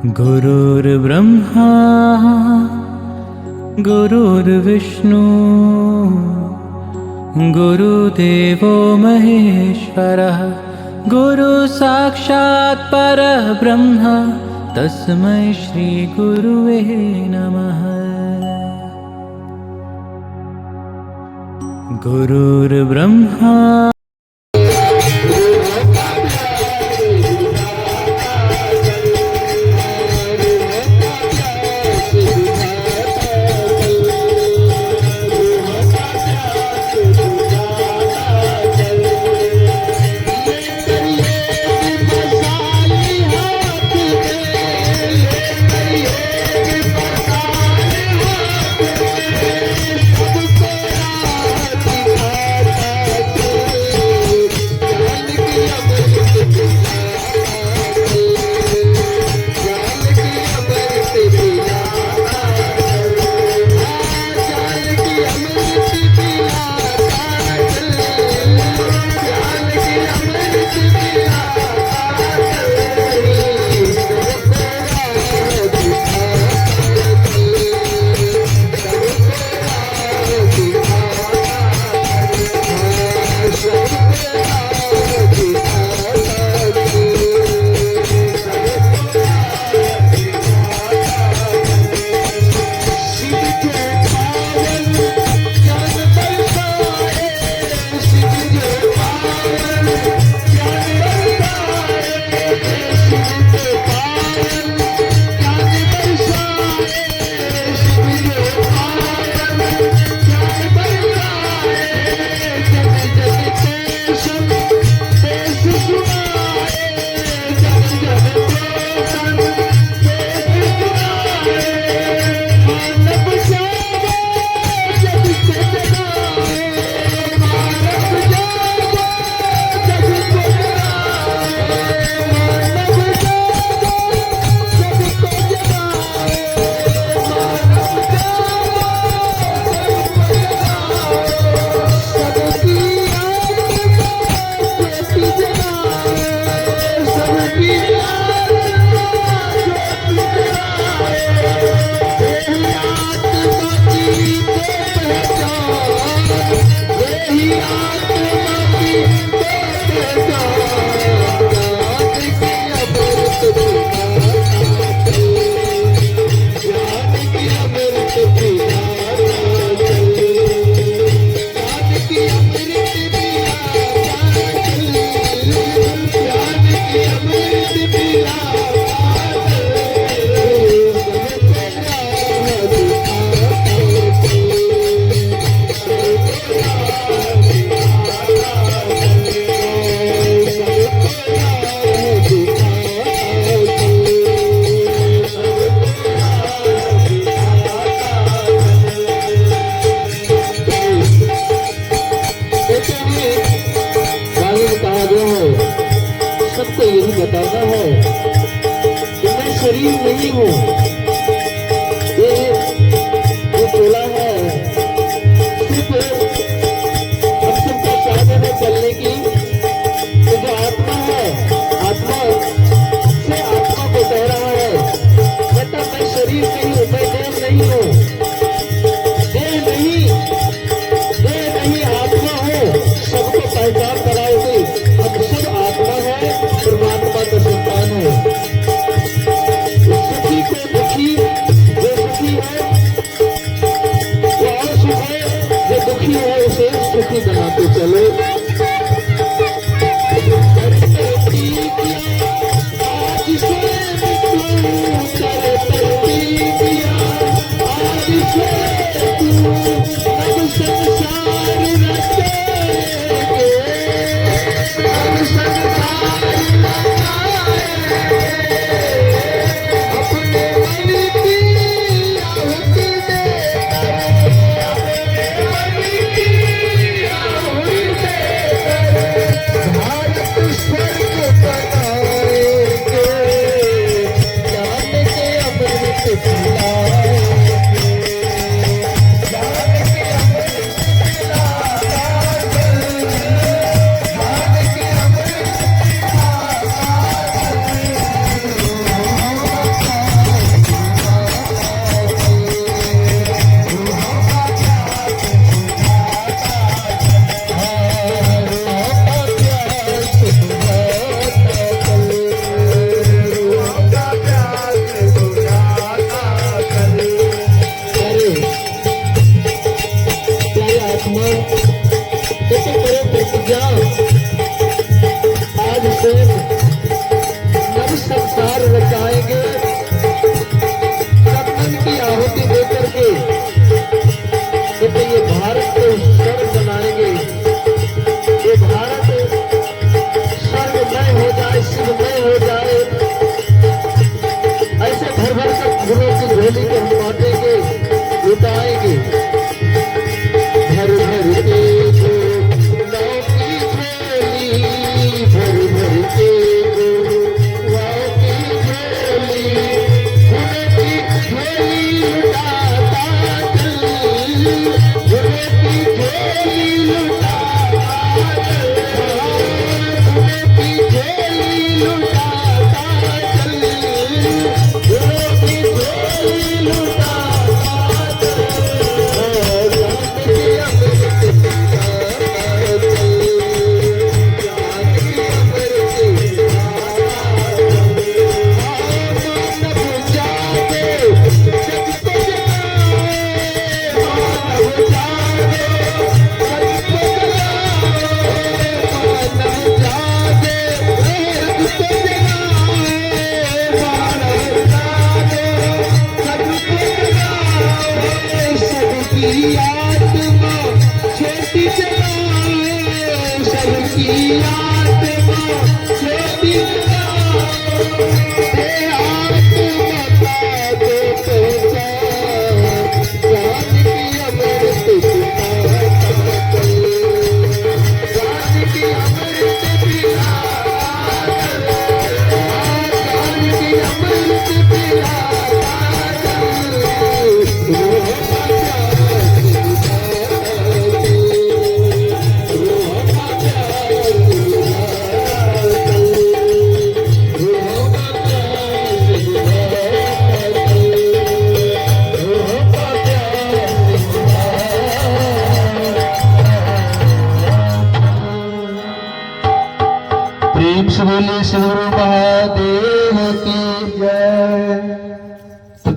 गुरुर्ब्रह्मा गुरुर्विष्णु गुरुदेवो महेश्वरः गुरु साक्षात् परब्रह्म तस्मै श्री गुरुवे नमः। गुरुर्ब्रह्मा सबको यही बताना है कि मैं शरीर नहीं हूँ, ये जो चोला है सिर्फ हम सबका साधन है चलने की। तो जो आत्मा है, आत्मा से आत्मा को कह रहा है बेटा मैं शरीर नहीं हूँ, मैं देह नहीं हूँ, देह नहीं आत्मा हूँ। सबको पहचान कराओगे हम सब आत्मा है, परमात्मा का संतान है। सभी को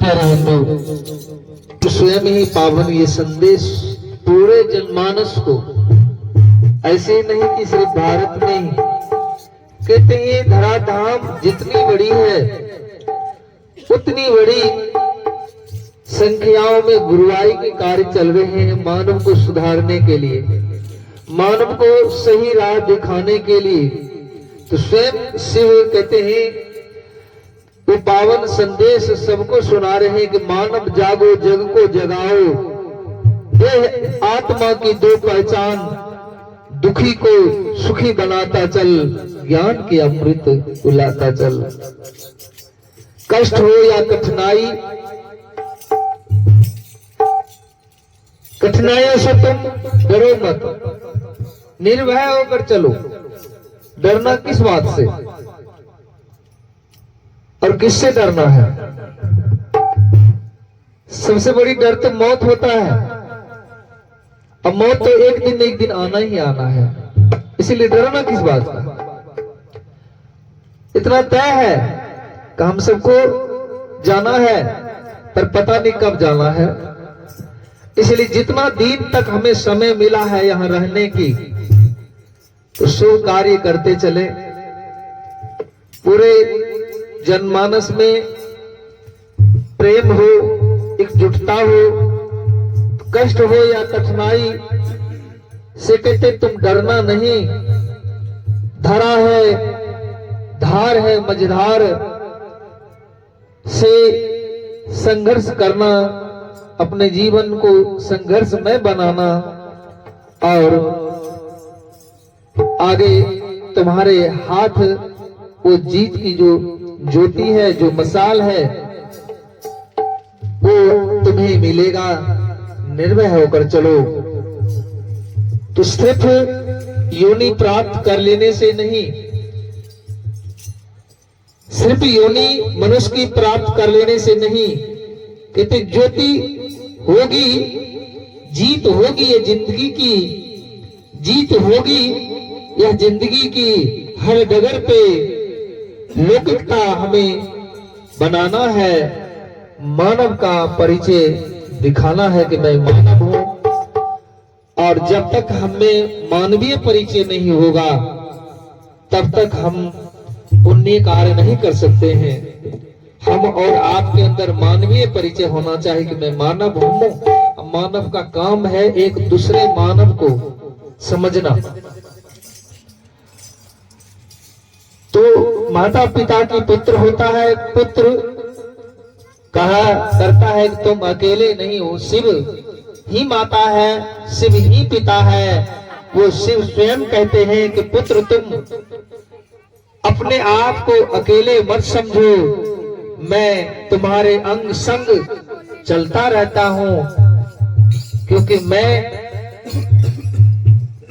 प्यारे हिंदू, तो स्वयं ही पावन ये संदेश पूरे जनमानस को, ऐसे नहीं कि सिर्फ भारत में ही, कहते हैं धराधाम जितनी बड़ी है उतनी बड़ी संख्याओं में गुरुवाई के कार्य चल रहे हैं मानव को सुधारने के लिए, मानव को सही राह दिखाने के लिए। तो स्वयं शिव कहते हैं वो पावन संदेश सबको सुना रहे हैं कि मानव जागो, जग को जगाओ, ये आत्मा की दो पहचान, दुखी को सुखी बनाता चल, ज्ञान की अमृत उलाता चल। कष्ट हो या कठिनाई, कठिनाइयों से तुम डरो मत, निर्भय होकर चलो। डरना किस बात से और किससे डरना है? सबसे बड़ी डर तो मौत होता है। अब मौत तो एक दिन आना ही आना है, इसीलिए डरना किस बात का? इतना तय है कि हम सबको जाना है, पर पता नहीं कब जाना है। इसलिए जितना दिन तक हमें समय मिला है यहाँ रहने की, तो शुभ कार्य करते चले। पूरे जनमानस में प्रेम हो, एकजुटता हो, कष्ट हो या कठिनाई से कहते तुम डरना नहीं। धरा है, धार है, मझधार से संघर्ष करना, अपने जीवन को संघर्षमय बनाना, और आगे तुम्हारे हाथ वो जीत की जो ज्योति है, जो मसाल है, वो तुम्हें मिलेगा। निर्भय होकर चलो। तो सिर्फ योनि प्राप्त कर लेने से नहीं, सिर्फ योनि मनुष्य की प्राप्त कर लेने से नहीं, कहते ज्योति होगी, जीत होगी, ये जिंदगी की जीत होगी। यह जिंदगी की हर डगर पे लौकिकता हमें बनाना है, मानव का परिचय दिखाना है कि मैं मानव हूं। और जब तक हमें मानवीय परिचय नहीं होगा, तब तक हम पुण्य कार्य नहीं कर सकते हैं। हम और आपके अंदर मानवीय परिचय होना चाहिए कि मैं मानव हूं। मानव का काम है एक दूसरे मानव को समझना। तो माता पिता की पुत्र होता है, पुत्र कहा करता है कि तुम अकेले नहीं हो, शिव ही माता है, शिव ही पिता है। वो शिव स्वयं कहते हैं कि पुत्र तुम अपने आप को अकेले मत समझो, मैं तुम्हारे अंग संग चलता रहता हूं, क्योंकि मैं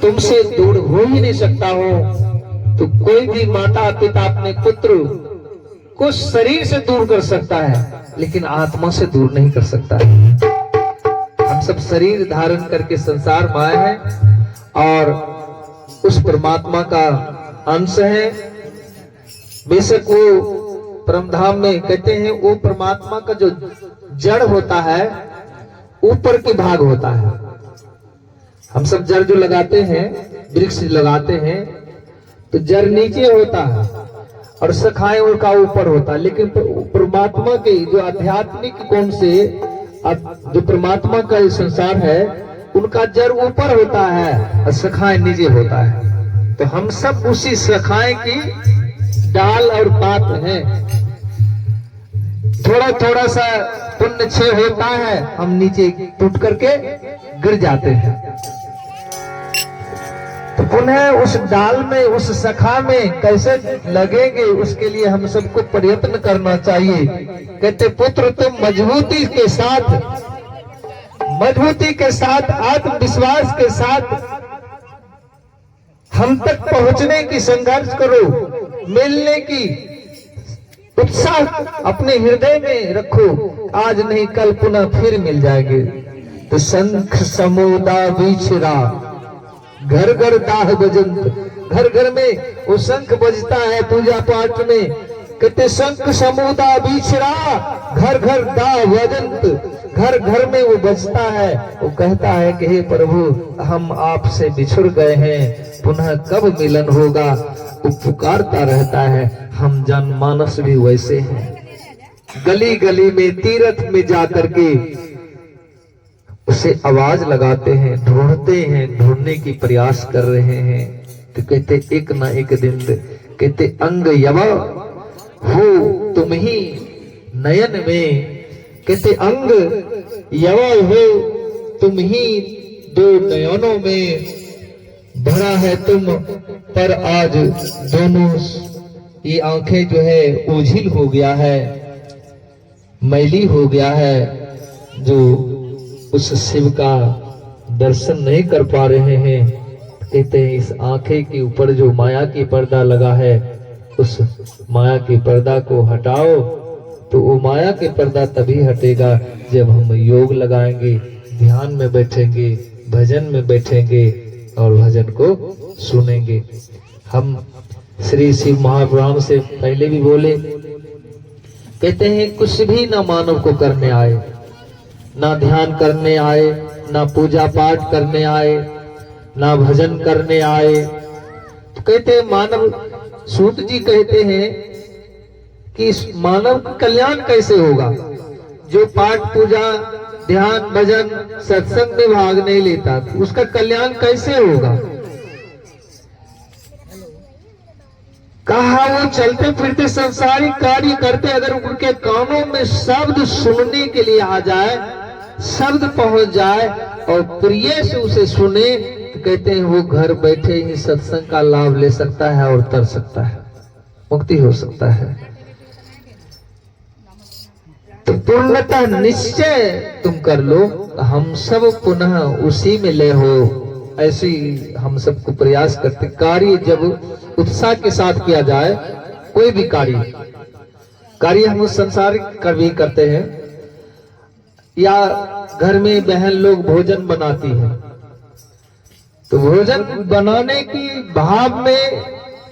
तुमसे दूर हो ही नहीं सकता हूं। तो कोई भी माता पिता अपने पुत्र को शरीर से दूर कर सकता है, लेकिन आत्मा से दूर नहीं कर सकता है। हम सब शरीर धारण करके संसार में आए हैं और उस परमात्मा का अंश है। बेशक वो परमधाम में कहते हैं वो परमात्मा का जो जड़ होता है ऊपर के भाग होता है। हम सब जड़ जो लगाते हैं, वृक्ष लगाते हैं, तो जड़ नीचे होता है और शाखाएं उनका ऊपर होता है। लेकिन परमात्मा के जो आध्यात्मिक कोण से जो परमात्मा का संसार है, उनका जड़ ऊपर होता है और शाखाएं नीचे होता है। तो हम सब उसी शाखाएं की डाल और पात हैं। थोड़ा थोड़ा सा पुण्य क्षय होता है, हम नीचे टूट करके गिर जाते हैं। तो पुनः उस डाल में, उस शाखा में कैसे लगेंगे, उसके लिए हम सबको प्रयत्न करना चाहिए। कहते पुत्र तुम मजबूती के साथ आत्मविश्वास के साथ हम तक पहुंचने की संघर्ष करो, मिलने की उत्साह अपने हृदय में रखो। आज नहीं कल पुनः फिर मिल जाएंगे। तो शंख समुदा बिछड़ा, घर घर दाह बजंत, घर घर में वो शंख बजता है पूजा पाठ में। कहते शंख समुदा बिछड़ा, घर घर दा वजंत, घर घर में वो बजता है। वो कहता है कि हे प्रभु हम आपसे बिछुड़ गए हैं, पुनः कब मिलन होगा। वो पुकारता रहता है। हम जनमानस भी वैसे हैं, गली गली में तीर्थ में जाकर के उसे आवाज लगाते हैं, ढूंढते हैं, ढूंढने की प्रयास कर रहे हैं। तो कहते एक ना एक दिन, कहते अंग यवा हो तुम ही नयन में, कहते अंग यवा हो तुम ही दो नयनों में, भरा है तुम पर आज दोनों ये आंखें जो है ओझिल हो गया है, मैली हो गया है, जो उस शिव का दर्शन नहीं कर पा रहे हैं। कहते हैं इस आंखें के ऊपर जो माया की पर्दा लगा है, उस माया के पर्दा को हटाओ। तो वो माया के पर्दा तभी हटेगा जब हम योग लगाएंगे, ध्यान में बैठेंगे, भजन में बैठेंगे और भजन को सुनेंगे। हम श्री शिव महापुराण से पहले भी बोले, कहते हैं कुछ भी ना मानव को करने आए, ना ध्यान करने आए, ना पूजा पाठ करने आए, ना भजन करने आए। तो कहते हैं मानव, सूत जी कहते हैं कि मानव का कल्याण कैसे होगा जो पाठ पूजा ध्यान भजन सत्संग में भाग नहीं लेता, उसका कल्याण कैसे होगा। कहा वो चलते फिरते संसारिक कार्य करते, अगर उनके कानों में शब्द सुनने के लिए आ जाए, शब्द पहुंच जाए और प्रिय से उसे सुने, तो कहते हैं वो घर बैठे ही सत्संग का लाभ ले सकता है और तर सकता है, मुक्ति हो सकता है। तो पूर्णतः निश्चय तुम कर लो, हम सब पुनः उसी में लय हो। ऐसी हम सबको प्रयास करते। कार्य जब उत्साह के साथ किया जाए, कोई भी कार्य हम उस संसार कर भी करते हैं, या घर में बहन लोग भोजन बनाती है, तो भोजन बनाने की भाव में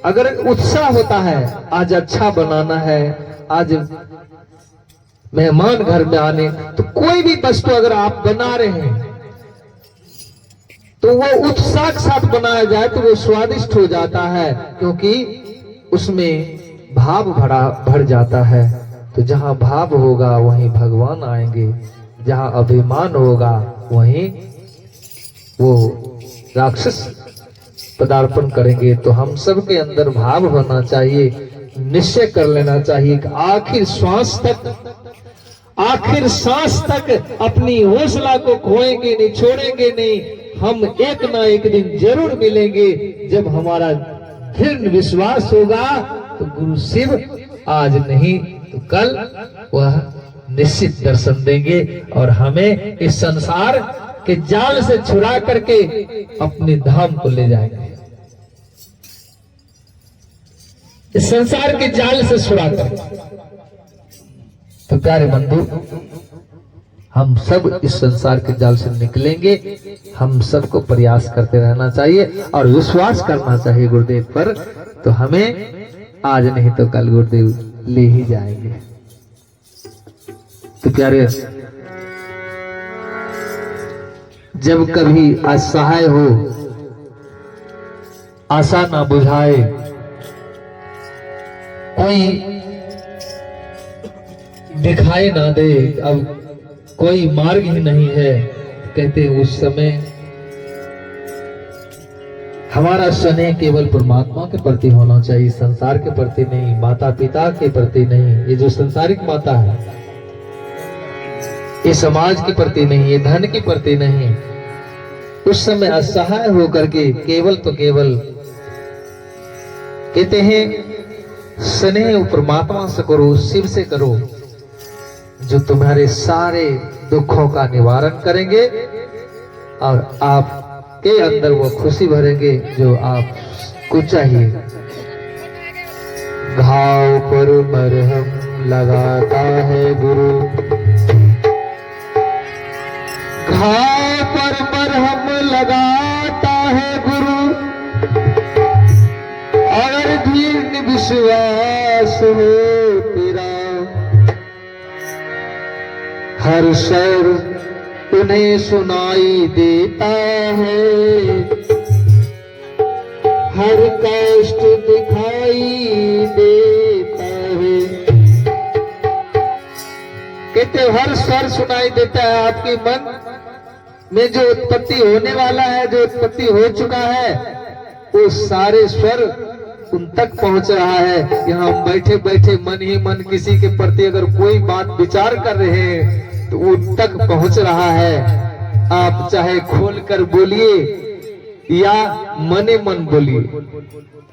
अगर उत्साह होता है, आज अच्छा बनाना है, आज मेहमान घर में आने, तो कोई भी वस्तु अगर आप बना रहे हैं तो वो उत्साह के साथ बनाया जाए तो वो स्वादिष्ट हो जाता है, क्योंकि उसमें भाव भर जाता है। तो जहां भाव होगा वहीं भगवान आएंगे, जहां अभिमान होगा वहीं वो राक्षस पदार्पण करेंगे। तो हम सब के अंदर भाव होना चाहिए, निश्चय कर लेना चाहिए कि आखिर सांस तक अपनी हौसला को खोएंगे नहीं, छोड़ेंगे नहीं। हम एक ना एक दिन जरूर मिलेंगे। जब हमारा दृढ़ विश्वास होगा तो गुरु शिव आज नहीं तो कल वह निश्चित दर्शन देंगे और हमें इस संसार के जाल से छुड़ा करके अपने धाम को ले जाएंगे। इस संसार के जाल से छुड़ा कर। तो प्यारे बंधु, हम सब इस संसार के जाल से निकलेंगे। हम सबको प्रयास करते रहना चाहिए और विश्वास करना चाहिए गुरुदेव पर। तो हमें आज नहीं तो कल गुरुदेव ले ही जाएंगे। तो प्यारे, जब कभी असहाय हो, आशा ना बुझाए, कोई दिखाई ना दे, अब कोई मार्ग ही नहीं है, कहते उस समय हमारा स्नेह केवल परमात्मा के प्रति होना चाहिए, संसार के प्रति नहीं, माता पिता के प्रति नहीं। ये जो संसारिक माता है, ये समाज के प्रति नहीं, ये धन के प्रति नहीं। उस समय असहाय होकर के केवल तो केवल कहते हैं स्नेह परमात्मा से करो, शिव से करो, जो तुम्हारे सारे दुखों का निवारण करेंगे और आपके अंदर वो खुशी भरेंगे जो आपको चाहिए। घाव पर मरहम लगाता है गुरु, घाव पर मरहम लगाता है गुरु, अगर दृढ़ विश्वास हो हर स्वर उन्हें सुनाई देता है, हर कष्ट दिखाई देता है। कहते हर स्वर सुनाई देता है। आपके मन में जो उत्पत्ति होने वाला है, जो उत्पत्ति हो चुका है, वो सारे स्वर उन तक पहुंच रहा है। यहाँ बैठे बैठे मन ही मन किसी के प्रति अगर कोई बात विचार कर रहे हैं तो उन तक पहुंच रहा है। आप चाहे खोल कर बोलिए या मने मन बोलिए,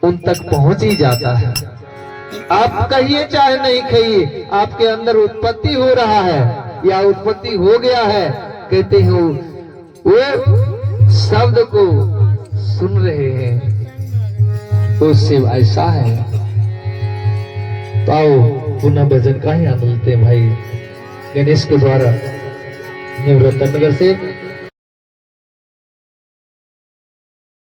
उन तक पहुंच ही जाता है। आप कहिए चाहे नहीं कहिए, आपके अंदर उत्पत्ति हो रहा है या उत्पत्ति हो गया है। कहते हो वो शब्द को सुन रहे हैं, तो शिव ऐसा है। तो आओ पुनः भजन का ही आनंद लेते हैं भाई। गणेश के द्वारा निवृत्त नगर से